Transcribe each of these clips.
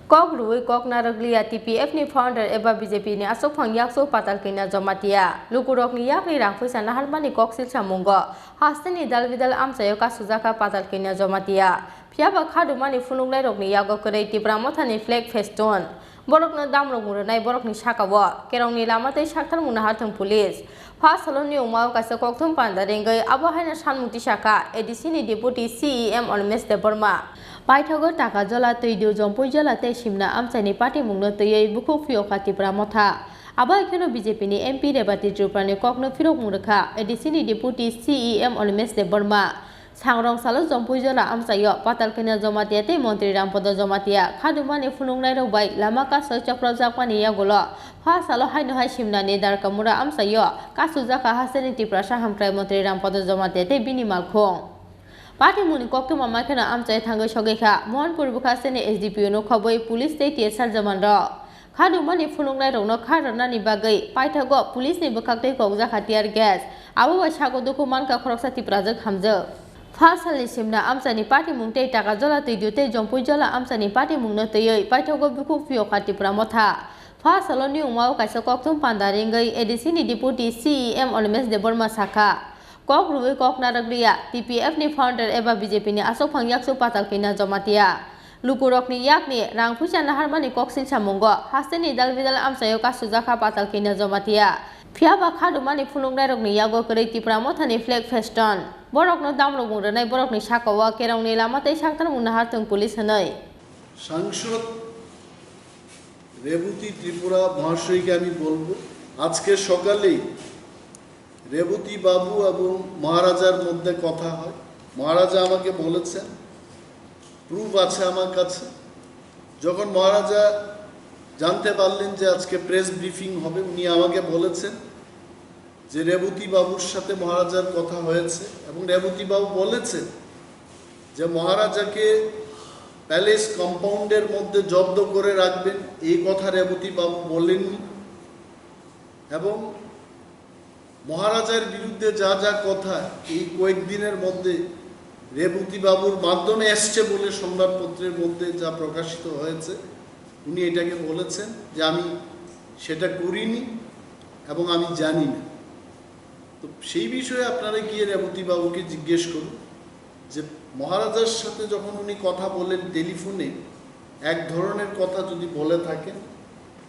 Kok Rui Kok Naraglia TPF ni founder eba BJP ni asok phang yakso patal kina jamatia lukurok ni yak ni rang phaisa nahalmani kok sil samungo hasteni dalbidal amchayo ka sujaka patal kina jamatia phiaba khadumani fununglai rok ni yago korei Tipra Motha ni flag feston borok na damrok muranai borok ni sakawo kerong ni lamatei sakthar muna hathang police First Saloni Umau Kasa Koktum Panda Rengai Abahana Sanmuti Shaka ADC ni Deputy CEM on Mes de Burma Paithago Takarjala Taidu Jampuijala te Simna Amchaini Patimungno twiwi Bukhuk Phiyokha Tipra Motha Aba Keno BJP ni MP Rebati Tripura ni Kokno Phirok Murkha ADC ni Deputy CEM on Mes de Burma Sangrong Salo Jampuijala Amchayo Patal Kena Jomatia te Montri Rampodo Jomatia Khadumani Funungnai Robai Lamaka Socha Project Pani Yagolo First Salo Haino Hai Simna ni Darkamura Amchayo Kasujaka Hasani Tipra Saham Trai Montri Rampodo Jomatia te Bini Malkhong Patimungno Kokto Mamakana Amchai Thango Shogekha Mohanpur Bukhaseni SDPO no Khoboi Police State Yesar Jamandro Khadumani Funungnai Rokno Kharana ni Bagai Paithago Police ni Bukhakte Kokja Khatiar Gas Abo Shago Dokuman ka Khoroksa Tipra Jak Hamjo First Sali Simna Amchaini Patimungno te Takarjala Taidu te Jampuijala Amchaini Patimungno twiwi Paithago Bukhuk Phiyokha Tipra Motha First Saloni Umau Kaisa Koktum Panda Rengai ADC ni Deputy CEM on Mes de Burma Saka Kok Rui Kok Naraglia TPF ni founder eba BJP ni asok phang yakso patal kina jamatia lukurok ni yak ni rang phaisa nahalmani kok sil samungo hasteni dalbidal amchayo ka sujaka patal kina jamatia phiaba khadumani funungnai rok ni yago korei Tipra Motha ni flag feston borok no damrok muranai borok ni sakawa kerong ni lamatei sakthar muna hathang police hanai সাংসদ রেবতী ত্রিপুরা মহাশয়কে আমি বলবো আজকে সকালেই রেবতী বাবু এবং মহারাজার মধ্যে কথা হয় মহারাজা আমাকে বলেছেন প্রুফ আছে আমার কাছে যখন মহারাজা জানতে পারলেন যে আজকে প্রেস ব্রিফিং হবে উনি আমাকে বলেছেন যে রেবতী বাবুর সাথে মহারাজার কথা হয়েছে এবং রেবতী বাবু বলেছেন যে মহারাজাকে প্যালেস কম্পাউন্ডের মধ্যে জব্দ করে রাখবেন এই কথা রেবতী বাবু বলেননি এবং মহারাজার বিরুদ্ধে যা যা কথা এই কয়েকদিনের মধ্যে রেবতী বাবুর মাধ্যমে আসছে বলে সংবাদপত্রের মধ্যে যা প্রকাশিত হয়েছে উনি এটাকে বলেছেন যে আমি সেটা করিনি এবং আমি জানি না তো সেই বিষয়ে আপনারা গিয়ে রেবতী বাবুকে জিজ্ঞেস করুন যে মহারাজার সাথে যখন উনি কথা বলেন টেলিফোনে এক ধরনের কথা যদি বলে থাকেন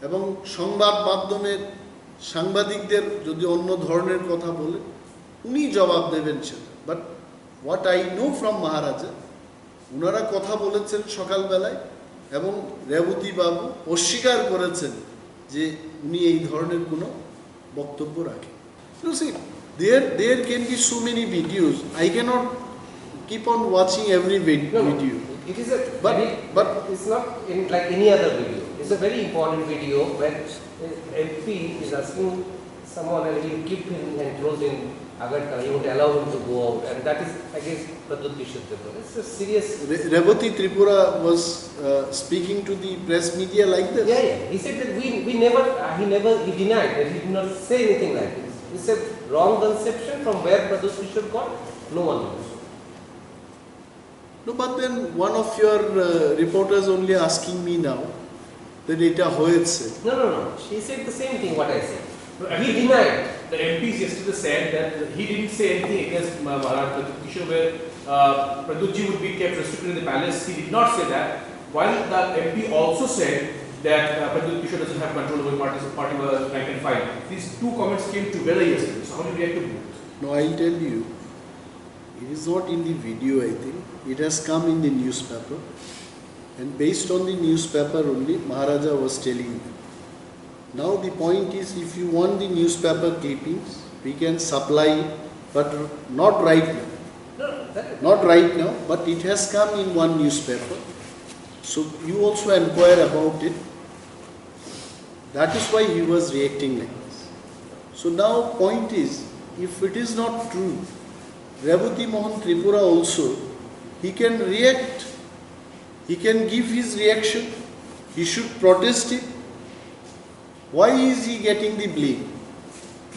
এবং সংবাদ মাধ্যমের সাংবাদিকদের যদি অন্য ধরনের কথা বলে উনি জবাব দেবেন সেটা but what I know from মহারাজা ওনারা কথা বলেছেন সকালবেলায় এবং রেবতী বাবু অস্বীকার করেছেন যে উনি এই ধরনের কোনো বক্তব্য রাখেন there can be so many videos I cannot keep on watching every video it is a but it's not in like any other video it's a very important video when MP is asking someone and he keep him enclosed in Agartala, he won't allow him to go out, and that is against Tripura. It's a serious. Rebati Tripura was speaking to the press media like this. Yeah. He said that we never, he denied that he did not say anything like this. He said wrong conception from where Pradyut got, no one knows. No, but then one of your reporters only asking me now that এটা হয়েছে. No. She said the same thing what I said. He denied. The MPs yesterday said that he didn't say anything against Maharaj Pradyut where Pradyut would be kept restricted in the palace. He did not say that. While the MP also said that Pradyut doesn't have control over party rank and file. These two comments came together yesterday. So how do you react to both? No, I'll tell you. It is not in the video, I think. It has come in the newspaper. And based on the newspaper only, Maharaja was telling me. Now the point is, if you want the newspaper clippings, we can supply, but not right now. Not right now, but it has come in one newspaper. So you also inquire about it. That is why he was reacting like this. So now point is, if it is not true, Rebati Mohan Tripura also, he can react. He can give his reaction. He should protest it. Why is he getting the blame?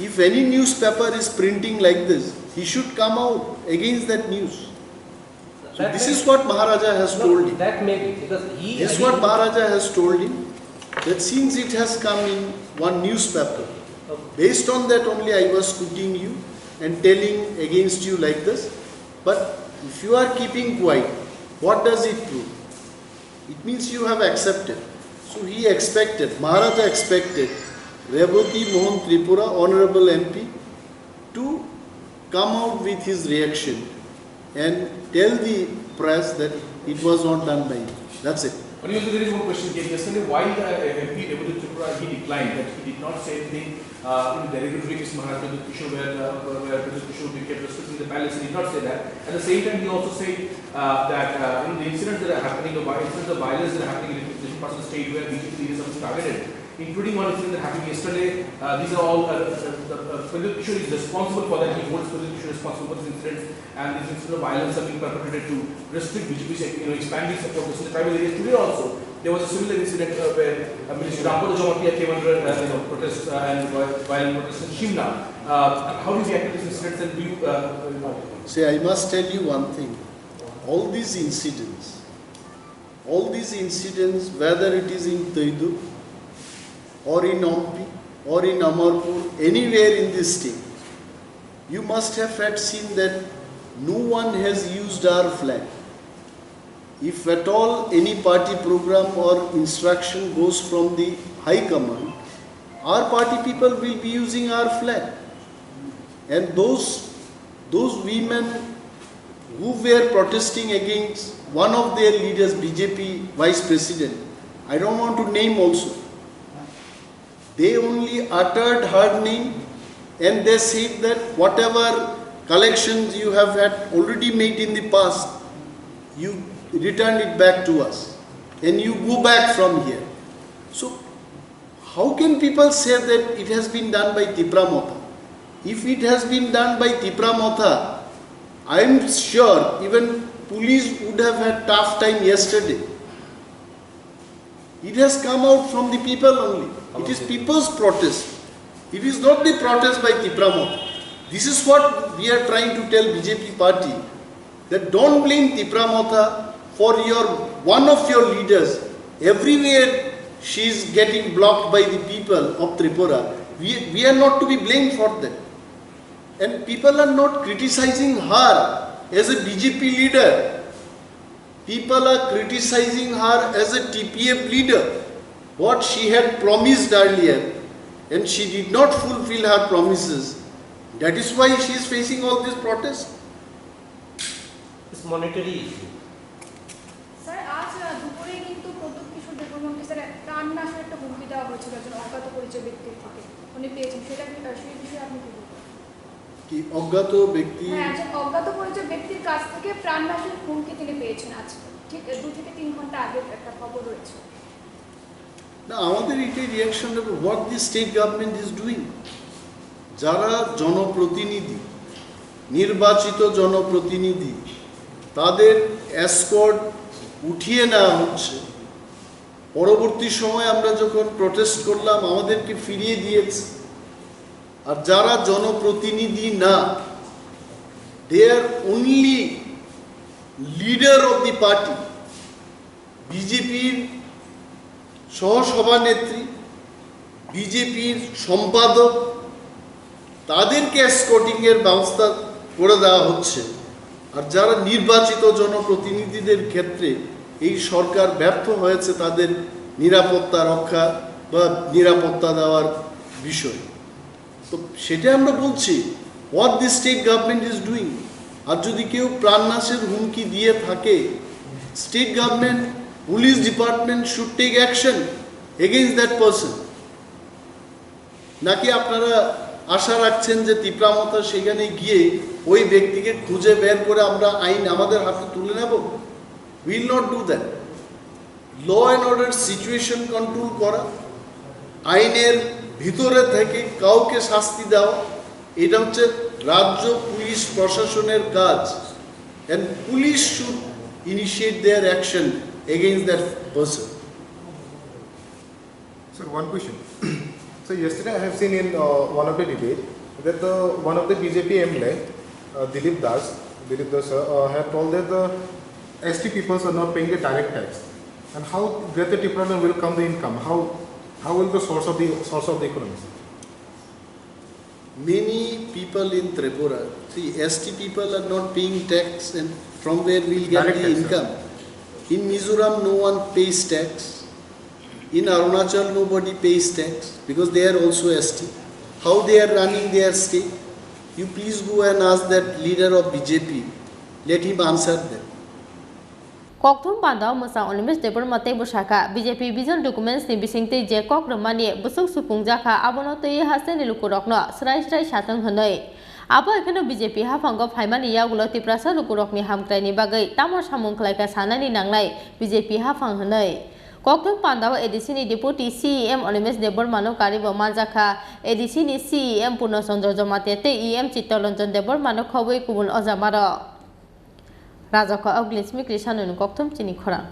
If any newspaper is printing like this, he should come out against that news. This is what Maharaja has told him. That may be because This is what Maharaja has told him, that since it has come in one newspaper, based on that only I was quoting you and telling against you like this. But if you are keeping quiet, what does it prove? It means you have accepted. So he expected, Maharaja expected Revati Mohan Tripura, Honorable MP, to come out with his reaction and tell the press that it was not done by him. That's it. But also there is one question came yesterday, why MP Revati Tripura, he declined, that he did not say anything in the derogatory case Maharaj Kishore where Pradut Kishore became restricted in the palace, he did not say that. At the same time, he also said that the incidents that are happening, the incidents of violence that are happening in different parts of the state where BJP leaders are targeted, including one incident that happened yesterday. These are all, Pradut Kishore is responsible for that, he holds Pradut Kishore responsible for these incidents, and these incidents of violence are being perpetrated to restrict BJP's expanding support in the tribal areas. Today also, there was a similar incident where Minister Jampuijala came under protests and violent protests in Simna. How do you react to these incidents, and do you? See, I must tell you one thing. All these incidents, whether it is in Taidu, or in Ampi, or in Amarpur, anywhere in this state, you must have had seen that no one has used our flag. If at all any party program or instruction goes from the high command, our party people will be using our flag. And those women who were protesting against one of their leaders, BJP vice president, I don't want to name also, they only uttered her name and they said that whatever collections you have had already made in the past, you return it back to us and you go back from here. So how can people say that it has been done by Tipra Motha? If it has been done by Tipra Motha, I am sure even police would have had tough time yesterday. It has come out from the people only. It is people's protest. It is not the protest by Tipra Motha. This is what we are trying to tell BJP party, that don't blame Tipra Motha for one of your leaders. Everywhere she is getting blocked by the people of Tripura. We are not to be blamed for that. And people are not criticizing her as a BJP leader. People are criticizing her as a TPF leader. What she had promised earlier, and she did not fulfill her promises. That is why she is facing all this protest. It's monetary issue. Sir আজ দুপুরে কিন্তু প্রদ্যুৎ কিশোর দেববর্মনকে sir প্রাণনাশের একটা হুমকি দেওয়া হয়েছিল একজন অজ্ঞাত পরিচয় ব্যক্তির থেকে, উনি পেয়েছেন, সেটা সেই বিষয়ে আপনি কি বলবেন? কি অজ্ঞাত ব্যক্তি? হ্যাঁ, একজন অজ্ঞাত পরিচয় ব্যক্তির কাছ থেকে প্রাণনাশের হুমকি তিনি পেয়েছেন আজ ঠিক 2 থেকে 3 ঘন্টা আগে একটা খবর রয়েছে। না, আমাদের এটাই রিয়াকশন হবে what the state government is doing. যারা জনপ্রতিনিধি, নির্বাচিত জনপ্রতিনিধি, তাদের এসকর্ট উঠিয়ে নেওয়া হচ্ছে। পরবর্তী সময় আমরা যখন প্রটেস্ট করলাম আমাদেরকে ফিরিয়ে দিয়েছে। আর যারা জনপ্রতিনিধি না, they are only leader of the party, বিজেপির সহসভানেত্রী, বিজেপির সম্পাদক, তাদেরকে এসকর্টিংয়ের ব্যবস্থা করে দেওয়া হচ্ছে। আর যারা নির্বাচিত জনপ্রতিনিধিদের ক্ষেত্রে এই সরকার ব্যর্থ হয়েছে তাদের নিরাপত্তা রক্ষা বা নিরাপত্তা দেওয়ার বিষয়, তো সেটা আমরা বলছি what the state government is doing. আর যদি কেউ প্রাণনাশের হুমকি দিয়ে থাকে, state government, police department should take action against that person. নাকি আপনারা আশা রাখছেন যে টিপরা মথা সেখানে গিয়ে ওই ব্যক্তিকে খুঁজে বের করে আমরা আইন আমাদের হাতে তুলে নেব? Will not do that. Law and order situation control করা, আইনের ভিতরে থেকে কাউকে শাস্তি দেওয়া, এটা হচ্ছে রাজ্য পুলিশ প্রশাসনের কাজ। And police should initiate there action against that person. Sir, one question. So yesterday I have seen in one of the debate that one of the BJP MLA, Dilip Das sir, had told that ST peoples are not paying the direct tax, and how where the Tipra will come the income? How will the source of the economy? Many people in Tripura, see, ST people are not paying tax, and from where we'll get Direct the tax, income? In Mizoram, no one pays tax. In Arunachal, nobody pays tax because they are also ST. How they are running their state? You please go and ask that leader of BJP. Let him answer them. Kokthum Pandao Musa Olimis Debor Mate Bushaka, BJP Vision Documents ni Bisingte Jacob Romani, Busuk Supungjaka, Abonote Hasan Lukurokno, Srai Shatang Hanoi. Abo ekano BJP hafang of Haimani Yagulo Tiprasa Lukurokni Hamkrani Bagay, Tamor Samung Klaka Sanani Nanglai, BJP hafang Hanoi. Kokthum Pandao Edisini Deputy CEM Olimis Debor Mano Karibo Manjaka, Edisini CEM Punosonjo Jomate, EM Chitolonjon Debor Mano Kowe Kubun Ozamaro. Rajaka Oglis Mikrishan Kokthum Chini Khorang.